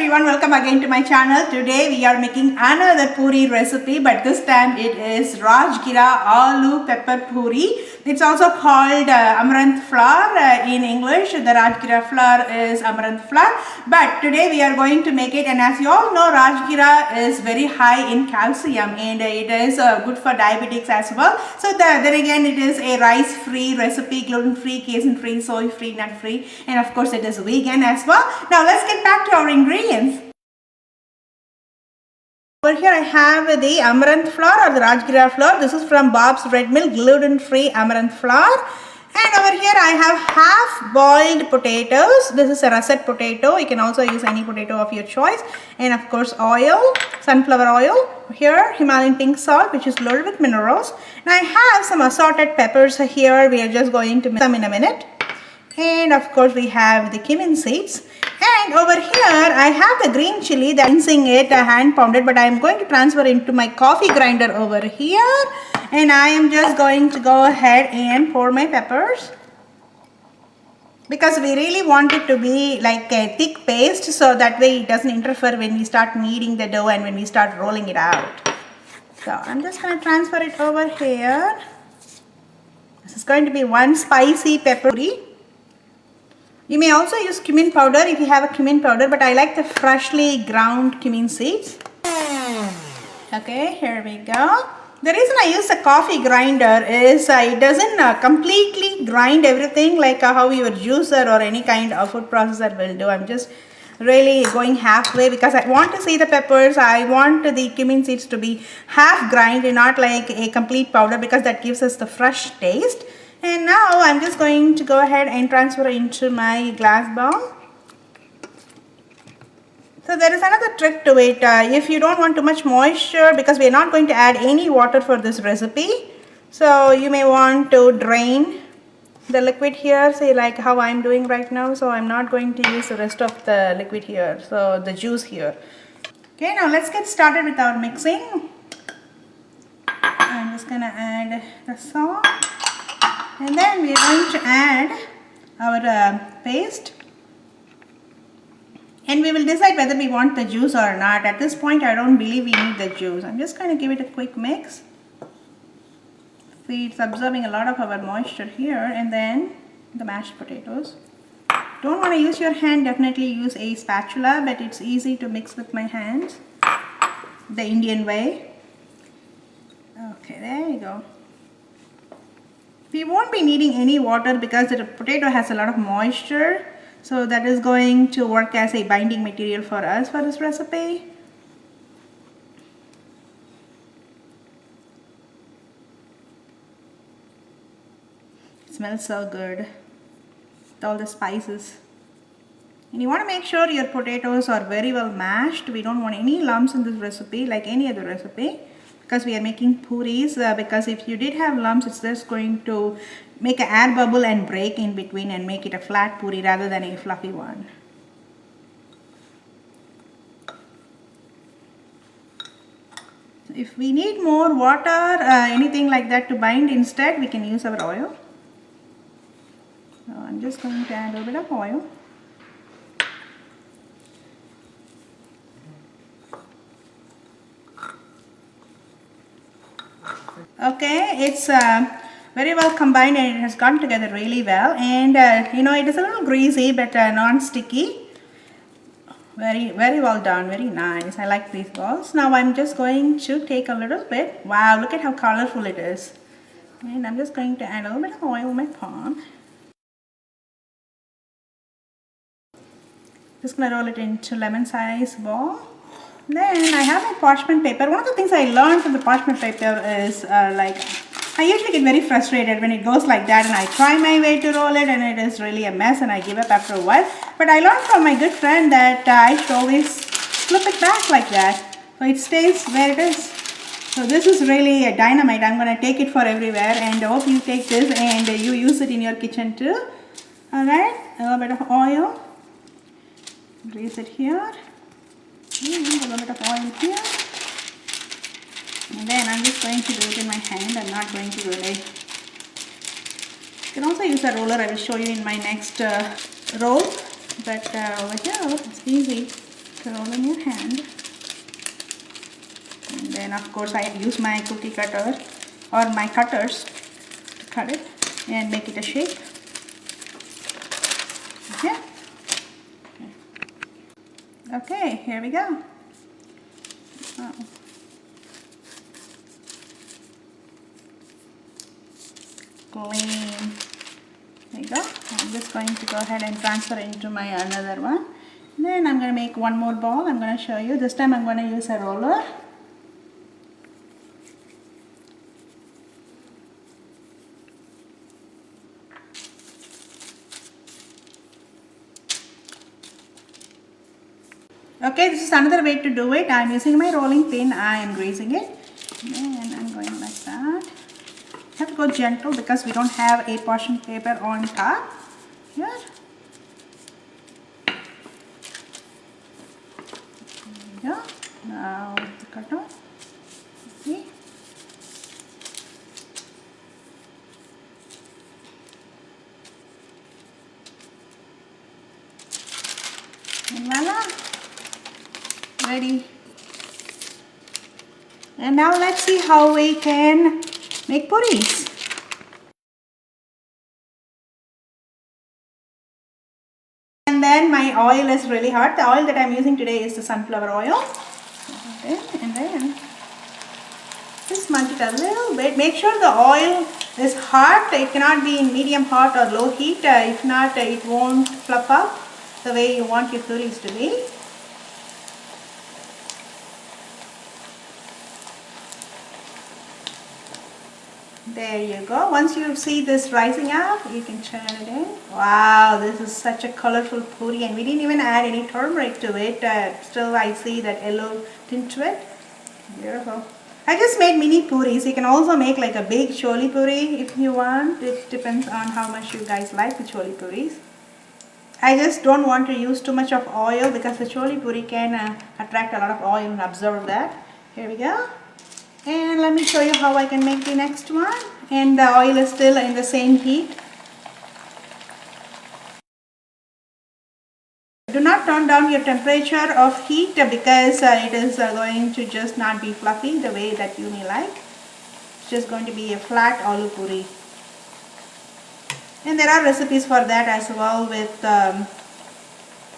everyone, welcome again to my channel. Today we are making another Poori recipe, but this time it is Rajgira Aloo Pepper Poori. It's also called Amaranth Flour in English. The Rajgira flour is Amaranth Flour, but today we are going to make it, and as you all know, Rajgira is very high in calcium and it is good for diabetics as well. So then again, it is a rice-free recipe, gluten-free, casein-free, soy-free, nut-free, and of course it is vegan as well. Now let's get back to our ingredients. Over here I have the Amaranth Flour or the Rajgira flour. This is from Bob's Red Mill, gluten-free Amaranth Flour. And over here I have half boiled potatoes. This is a russet potato. You can also use any potato of your choice. And of course oil, sunflower oil. Here Himalayan pink salt, which is loaded with minerals. And I have some assorted peppers here. We are just going to mix them in a minute. And of course we have the cumin seeds. And over here I have the green chili, that mincing it, hand pounded, but I am going to transfer into my coffee grinder over here. And I am just going to go ahead and pour my peppers, because we really want it to be like a thick paste, so that way it doesn't interfere when we start kneading the dough and when we start rolling it out. So I'm just going to transfer it over here. This is going to be one spicy pepper Poori. You may also use cumin powder if you have a cumin powder, but I like the freshly ground cumin seeds. Okay, here we go. The reason I use a coffee grinder is it doesn't completely grind everything like how your juicer or any kind of food processor will do. I'm just really going halfway because I want to see the peppers. I want the cumin seeds to be half grind and not like a complete powder, because that gives us the fresh taste. And now I'm just going to go ahead and transfer into my glass bowl. So there is another trick to it. If you don't want too much moisture, because we are not going to add any water for this recipe, so you may want to drain the liquid here, say like how I'm doing right now. So I'm not going to use the rest of the liquid here, so the juice here. Okay, now let's get started with our mixing. I'm just going to add the salt. And then we are going to add our paste, and we will decide whether we want the juice or not. At this point I don't believe we need the juice. I'm just going to give it a quick mix. See, it's absorbing a lot of our moisture here. And then the mashed potatoes. Don't want to use your hand, definitely use a spatula, but it's easy to mix with my hands the Indian way. Okay, there you go. We won't be needing any water because the potato has a lot of moisture, so that is going to work as a binding material for us for this recipe. It smells so good with all the spices. And you want to make sure your potatoes are very well mashed. We don't want any lumps in this recipe like any other recipe, because we are making pooris, because if you did have lumps, it's just going to make an air bubble and break in between and make it a flat poori rather than a fluffy one. So if we need more water, anything like that to bind, instead we can use our oil. So I'm just going to add a little bit of oil. Okay, it's very well combined and it has gone together really well. And you know, it is a little greasy but non-sticky. Very well done, very nice. I like these balls. Now I'm just going to take a little bit. Wow, look at how colorful it is. And I'm just going to add a little bit of oil in my palm. Just going to roll it into lemon-sized ball. Then I have my parchment paper. One of the things I learned from the parchment paper is like, I usually get very frustrated when it goes like that and I try my way to roll it and it is really a mess and I give up after a while. But I learned from my good friend that I should always flip it back like that, so it stays where it is. So this is really a dynamite. I'm going to take it for everywhere, and I hope you take this and you use it in your kitchen too. Alright, a little bit of oil. Grease it here. A little bit of oil here, and then I'm just going to do it in my hand. I'm not going to roll it. You can also use a roller. I will show you in my next roll, but over here it's easy. roll in your hand. And then of course I use my cookie cutter or my cutters to cut it and make it a shape. Okay. Okay, here we go. Clean. There you go. I'm just going to go ahead and transfer it into my another one. Then I'm going to make one more ball. I'm going to show you. This time I'm going to use a roller. Okay, this is another way to do it. I'm using my rolling pin. I am greasing it. And I'm going like that. You have to go gentle because we don't have a portion paper on top. Here. There we go. Now the cutter. See? And voila. Ready. And now let's see how we can make pooris. And then my oil is really hot. The oil that I'm using today is the sunflower oil. And then just smudge it a little bit. Make sure the oil is hot. It cannot be in medium hot or low heat. If not, it won't fluff up the way you want your pooris to be. There you go. Once you see this rising up, you can turn it in. Wow, this is such a colorful poori, and we didn't even add any turmeric to it. Still, I see that yellow tint to it. Beautiful. I just made mini pooris. You can also make like a big choli puri if you want. It depends on how much you guys like the choli puris. I just don't want to use too much of oil because the choli puri can attract a lot of oil and absorb that. Here we go. And let me show you how I can make the next one. And the oil is still in the same heat. Do not turn down your temperature of heat because it is going to just not be fluffy the way that you may like. It's just going to be a flat aloo puri. And there are recipes for that as well with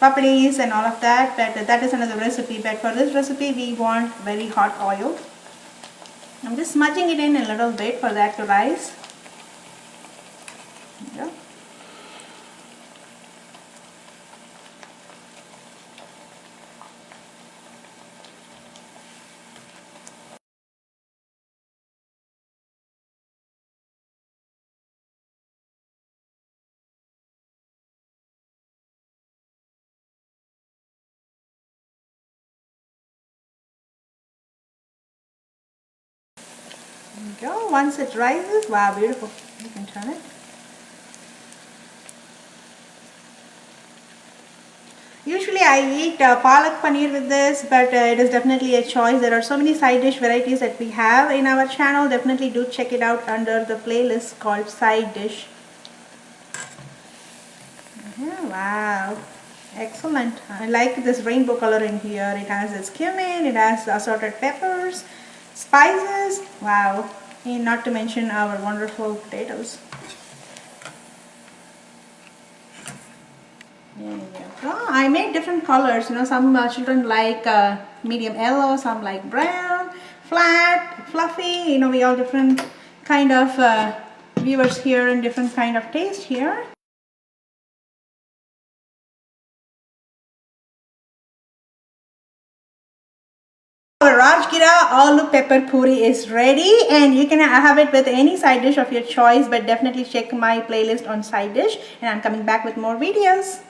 papadis and all of that. But that is another recipe. But for this recipe we want very hot oil. I'm just smudging it in a little bit for that to rise. There you go. There you go. Once it rises, wow, beautiful. You can turn it. Usually I eat palak paneer with this, but it is definitely a choice. There are so many side dish varieties that we have in our channel. Definitely do check it out under the playlist called side dish. Yeah, wow, excellent. I like this rainbow color in here. It has this cumin, it has assorted peppers, spices, wow, and not to mention our wonderful potatoes. There you go. I made different colors. You know, some children like medium yellow, some like brown, flat, fluffy. You know, we all different kind of viewers here and different kind of taste here. Our Rajgira aloo pepper puri is ready, and you can have it with any side dish of your choice, but definitely check my playlist on side dish, and I'm coming back with more videos.